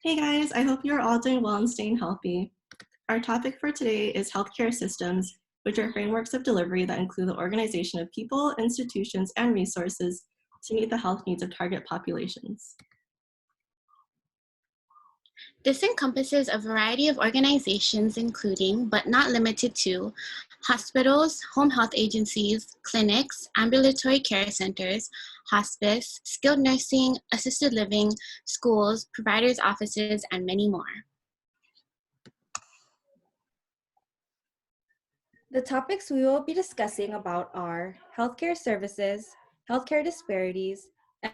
Hey guys, I hope you're all doing well and staying healthy. Our topic for today is healthcare systems, which are frameworks of delivery that include the organization of people, institutions, and resources to meet the health needs of target populations. This encompasses a variety of organizations including, but not limited to, hospitals, home health agencies, clinics, ambulatory care centers, hospice, skilled nursing, assisted living, schools, providers' offices, and many more. The topics we will be discussing about are healthcare services, healthcare disparities,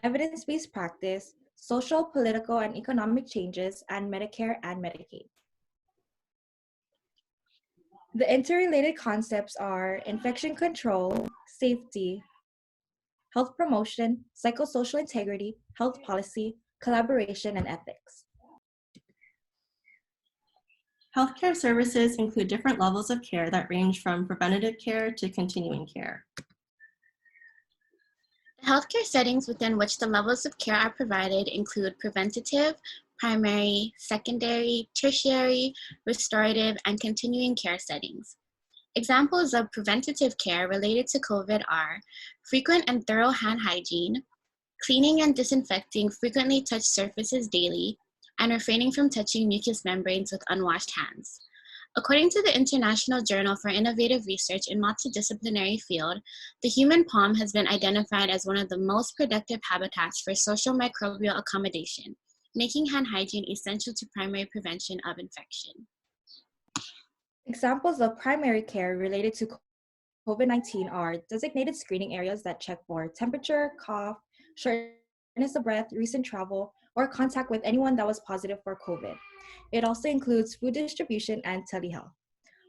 evidence-based practice, social, political, and economic changes, and Medicare and Medicaid. The interrelated concepts are infection control, safety, health promotion, psychosocial integrity, health policy, collaboration, and ethics. Healthcare services include different levels of care that range from preventative care to continuing care. The healthcare settings within which the levels of care are provided include preventative, primary, secondary, tertiary, restorative, and continuing care settings. Examples of preventative care related to COVID are frequent and thorough hand hygiene, cleaning and disinfecting frequently touched surfaces daily, and refraining from touching mucous membranes with unwashed hands. According to the International Journal for Innovative Research in Multidisciplinary Field, the human palm has been identified as one of the most productive habitats for social microbial accommodation, making hand hygiene essential to primary prevention of infection. Examples of primary care related to COVID-19 are designated screening areas that check for temperature, cough, shortness of breath, recent travel, or contact with anyone that was positive for COVID. It also includes food distribution and telehealth.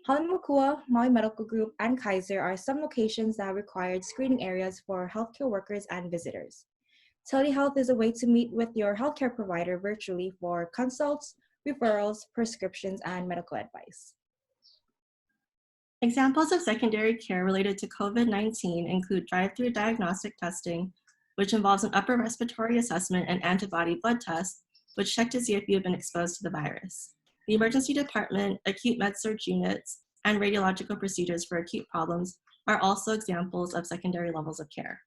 Halemakua, Maui Medical Group, and Kaiser are some locations that required screening areas for healthcare workers and visitors. Telehealth is a way to meet with your healthcare provider virtually for consults, referrals, prescriptions, and medical advice. Examples of secondary care related to COVID-19 include drive-through diagnostic testing, which involves an upper respiratory assessment and antibody blood test, which check to see if you have been exposed to the virus. The emergency department, acute med-surg units, and radiological procedures for acute problems are also examples of secondary levels of care.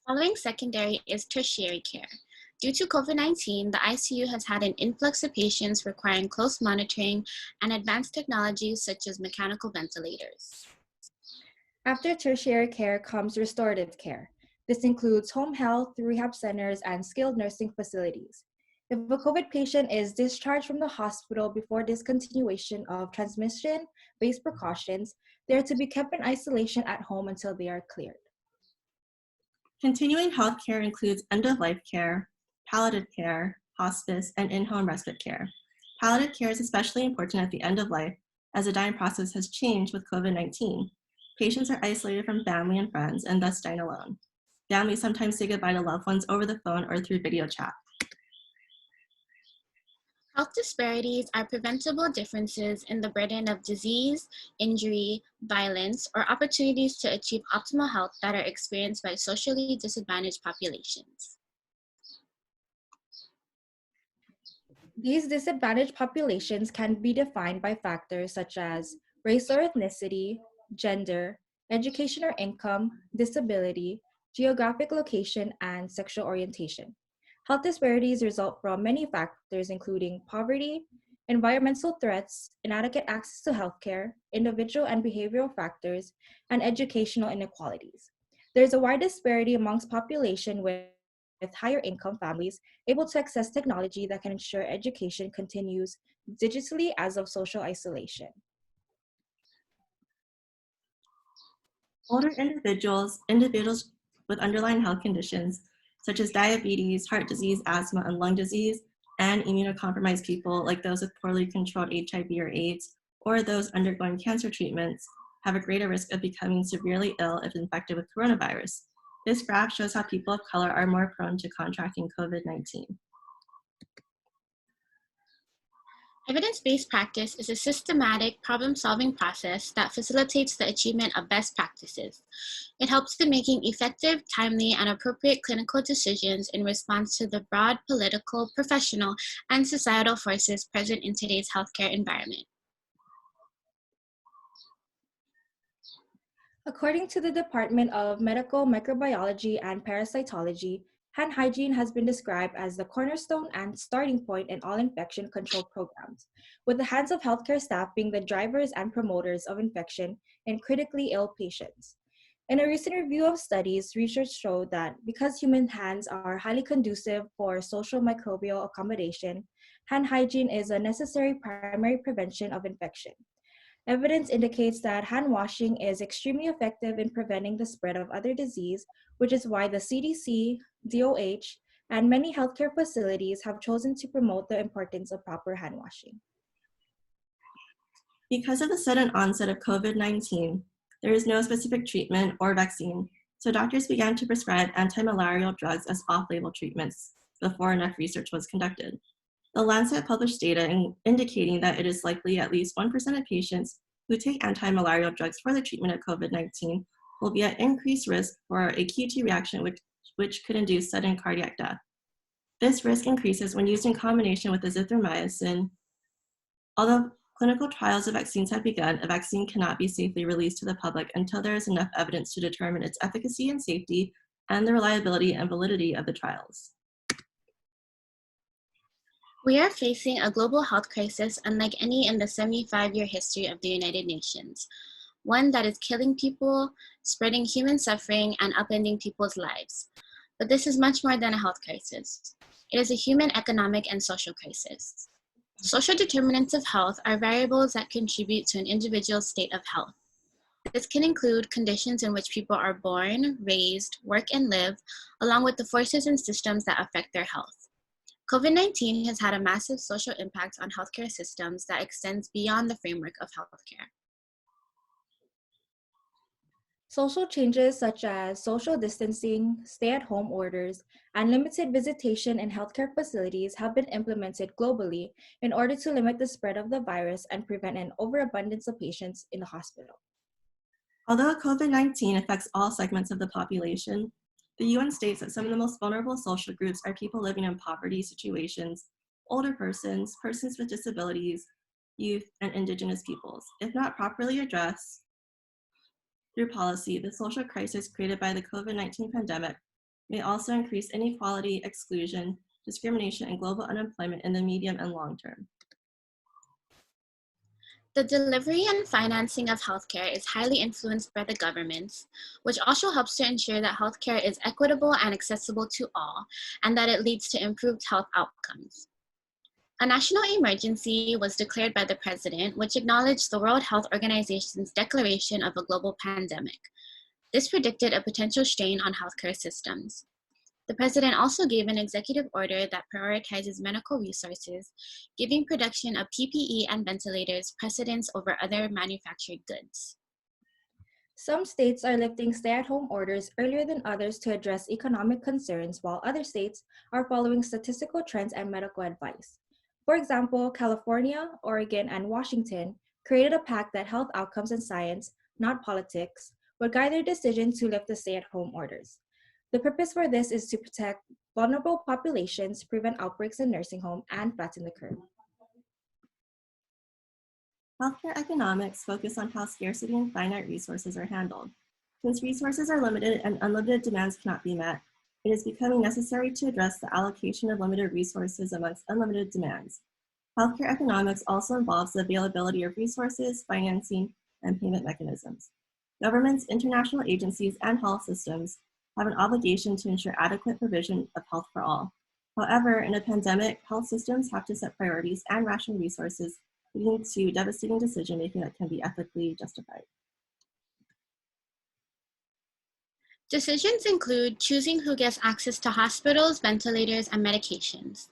Following secondary is tertiary care. Due to COVID-19, the ICU has had an influx of patients requiring close monitoring and advanced technologies such as mechanical ventilators. After tertiary care comes restorative care. This includes home health, rehab centers, and skilled nursing facilities. If a COVID patient is discharged from the hospital before discontinuation of transmission-based precautions, they are to be kept in isolation at home until they are cleared. Continuing health care includes end-of-life care, palliative care, hospice, and in-home respite care. Palliative care is especially important at the end of life as the dying process has changed with COVID-19. Patients are isolated from family and friends and thus dying alone. Families sometimes say goodbye to loved ones over the phone or through video chat. Health disparities are preventable differences in the burden of disease, injury, violence, or opportunities to achieve optimal health that are experienced by socially disadvantaged populations. These disadvantaged populations can be defined by factors such as race or ethnicity, gender, education or income, disability, geographic location, and sexual orientation. Health disparities result from many factors including poverty, environmental threats, inadequate access to healthcare, individual and behavioral factors, and educational inequalities. There's a wide disparity amongst population with higher income families able to access technology that can ensure education continues digitally as of social isolation. Older individuals with underlying health conditions, such as diabetes, heart disease, asthma, and lung disease, and immunocompromised people like those with poorly controlled HIV or AIDS, or those undergoing cancer treatments, have a greater risk of becoming severely ill if infected with coronavirus. This graph shows how people of color are more prone to contracting COVID-19. Evidence-based practice is a systematic problem-solving process that facilitates the achievement of best practices. It helps in making effective, timely, and appropriate clinical decisions in response to the broad political, professional, and societal forces present in today's healthcare environment. According to the Department of Medical Microbiology and Parasitology, hand hygiene has been described as the cornerstone and starting point in all infection control programs, with the hands of healthcare staff being the drivers and promoters of infection in critically ill patients. In a recent review of studies, research showed that because human hands are highly conducive for social microbial accommodation, hand hygiene is a necessary primary prevention of infection. Evidence indicates that hand washing is extremely effective in preventing the spread of other disease, which is why the CDC, DOH, and many healthcare facilities have chosen to promote the importance of proper hand washing. Because of the sudden onset of COVID-19, there is no specific treatment or vaccine, so doctors began to prescribe anti-malarial drugs as off-label treatments before enough research was conducted. The Lancet published data indicating that it is likely at least 1% of patients who take anti-malarial drugs for the treatment of COVID-19 will be at increased risk for a QT reaction which could induce sudden cardiac death. This risk increases when used in combination with azithromycin. Although clinical trials of vaccines have begun, a vaccine cannot be safely released to the public until there is enough evidence to determine its efficacy and safety and the reliability and validity of the trials. We are facing a global health crisis unlike any in the 75-year history of the United Nations, one that is killing people, spreading human suffering, and upending people's lives. But this is much more than a health crisis. It is a human, economic, and social crisis. Social determinants of health are variables that contribute to an individual's state of health. This can include conditions in which people are born, raised, work, and live, along with the forces and systems that affect their health. COVID-19 has had a massive social impact on healthcare systems that extends beyond the framework of healthcare. Social changes such as social distancing, stay-at-home orders, and limited visitation in healthcare facilities have been implemented globally in order to limit the spread of the virus and prevent an overabundance of patients in the hospital. Although COVID-19 affects all segments of the population, the UN states that some of the most vulnerable social groups are people living in poverty situations, older persons, persons with disabilities, youth, and indigenous peoples. If not properly addressed through policy, the social crisis created by the COVID-19 pandemic may also increase inequality, exclusion, discrimination, and global unemployment in the medium and long term. The delivery and financing of healthcare is highly influenced by the governments, which also helps to ensure that healthcare is equitable and accessible to all, and that it leads to improved health outcomes. A national emergency was declared by the president, which acknowledged the World Health Organization's declaration of a global pandemic. This predicted a potential strain on healthcare systems. The president also gave an executive order that prioritizes medical resources, giving production of PPE and ventilators precedence over other manufactured goods. Some states are lifting stay-at-home orders earlier than others to address economic concerns, while other states are following statistical trends and medical advice. For example, California, Oregon, and Washington created a pact that health outcomes and science, not politics, would guide their decision to lift the stay-at-home orders. The purpose for this is to protect vulnerable populations, prevent outbreaks in nursing homes, and flatten the curve. Healthcare economics focus on how scarcity and finite resources are handled. Since resources are limited and unlimited demands cannot be met, it is becoming necessary to address the allocation of limited resources amongst unlimited demands. Healthcare economics also involves the availability of resources, financing, and payment mechanisms. Governments, international agencies, and health systems have an obligation to ensure adequate provision of health for all. However, in a pandemic, health systems have to set priorities and ration resources, leading to devastating decision-making that can be ethically justified. Decisions include choosing who gets access to hospitals, ventilators, and medications.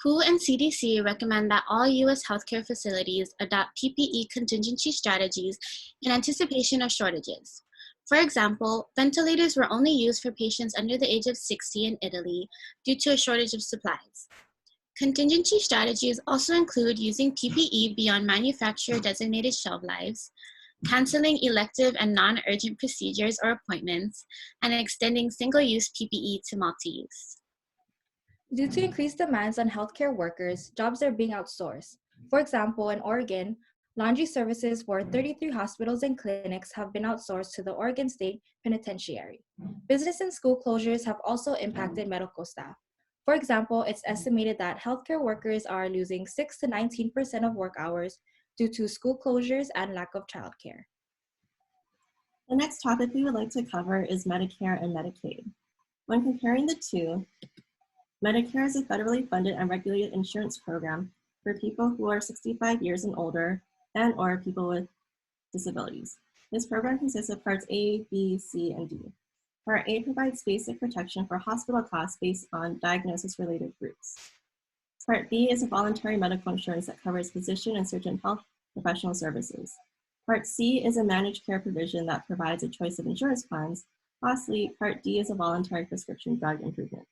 WHO and CDC recommend that all U.S. healthcare facilities adopt PPE contingency strategies in anticipation of shortages. For example, ventilators were only used for patients under the age of 60 in Italy due to a shortage of supplies. Contingency strategies also include using PPE beyond manufacturer designated shelf lives, canceling elective and non-urgent procedures or appointments, and extending single-use PPE to multi-use. Due to increased demands on healthcare workers, jobs are being outsourced. For example, in Oregon, laundry services for 33 hospitals and clinics have been outsourced to the Oregon State Penitentiary. Business and school closures have also impacted medical staff. For example, it's estimated that healthcare workers are losing 6 to 19% of work hours due to school closures and lack of childcare. The next topic we would like to cover is Medicare and Medicaid. When comparing the two, Medicare is a federally funded and regulated insurance program for people who are 65 years and older and/or people with disabilities. This program consists of Parts A, B, C, and D. Part A provides basic protection for hospital costs based on diagnosis-related groups. Part B is a voluntary medical insurance that covers physician and certain health professional services. Part C is a managed care provision that provides a choice of insurance plans. Lastly, Part D is a voluntary prescription drug improvement.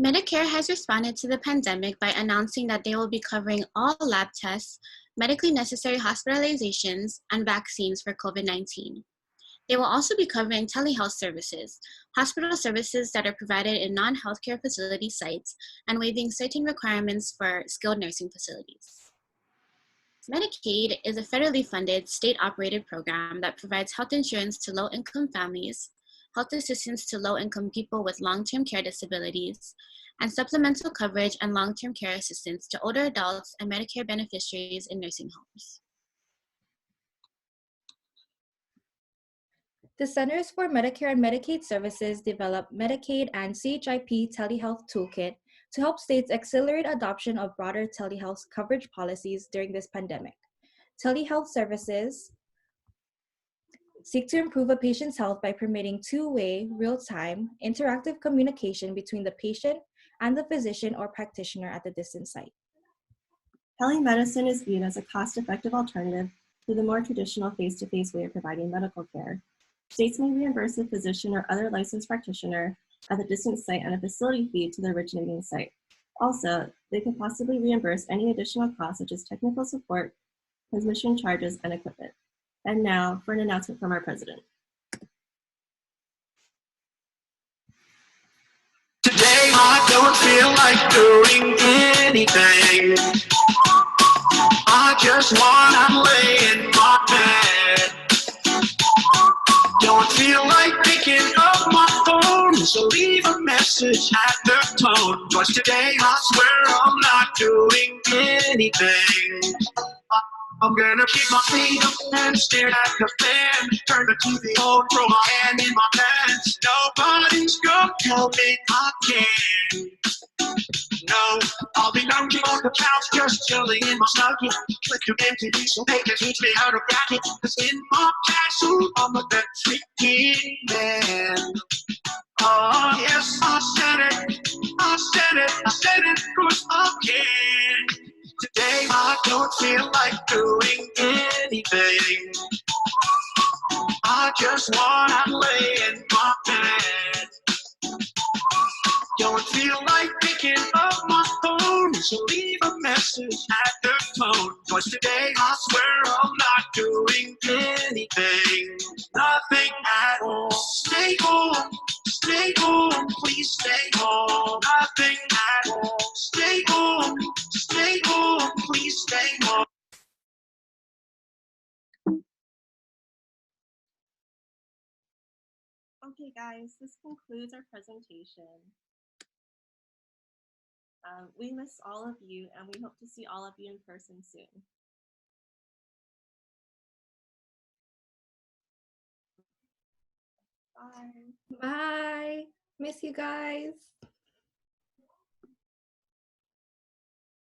Medicare has responded to the pandemic by announcing that they will be covering all lab tests, medically necessary hospitalizations, and vaccines for COVID-19. They will also be covering telehealth services, hospital services that are provided in non-healthcare facility sites, and waiving certain requirements for skilled nursing facilities. Medicaid is a federally funded, state-operated program that provides health insurance to low-income families, health assistance to low-income people with long-term care disabilities, and supplemental coverage and long-term care assistance to older adults and Medicare beneficiaries in nursing homes. The Centers for Medicare and Medicaid Services developed Medicaid and CHIP Telehealth Toolkit to help states accelerate adoption of broader telehealth coverage policies during this pandemic. Telehealth services seek to improve a patient's health by permitting two-way, real-time, interactive communication between the patient and the physician or practitioner at the distant site. Telemedicine is viewed as a cost-effective alternative to the more traditional face-to-face way of providing medical care. States may reimburse a physician or other licensed practitioner at the distant site and a facility fee to the originating site. Also, they could possibly reimburse any additional costs such as technical support, transmission charges, and equipment. And now for an announcement from our president. Today I don't feel like doing anything. I just wanna lay in my bed. Don't feel like picking up my phone, so leave a message at the tone. 'Cause today I swear I'm not doing anything. I'm gonna keep my feet up and stare at the fan. Turn the TV on, throw my hand in my pants. Nobody's gonna tell me I can. No, I'll be lounging on the couch, just chilling in my snuggie. Click to MTV so they can teach me how to rock it. 'Cause in my castle, I'm a Dutch king man. Oh, yes, I said it, 'cause I can. Today I don't feel like doing anything. I just wanna lay in my bed. Don't feel like picking up my phone, so leave a message at the tone. 'Cause today I swear I'm not doing anything. Nothing at all. Stay home, please stay home. Nothing at all. Stay home, please stay home. Okay, guys, this concludes our presentation. We miss all of you, and we hope to see all of you in person soon. Bye. Bye. Miss you guys.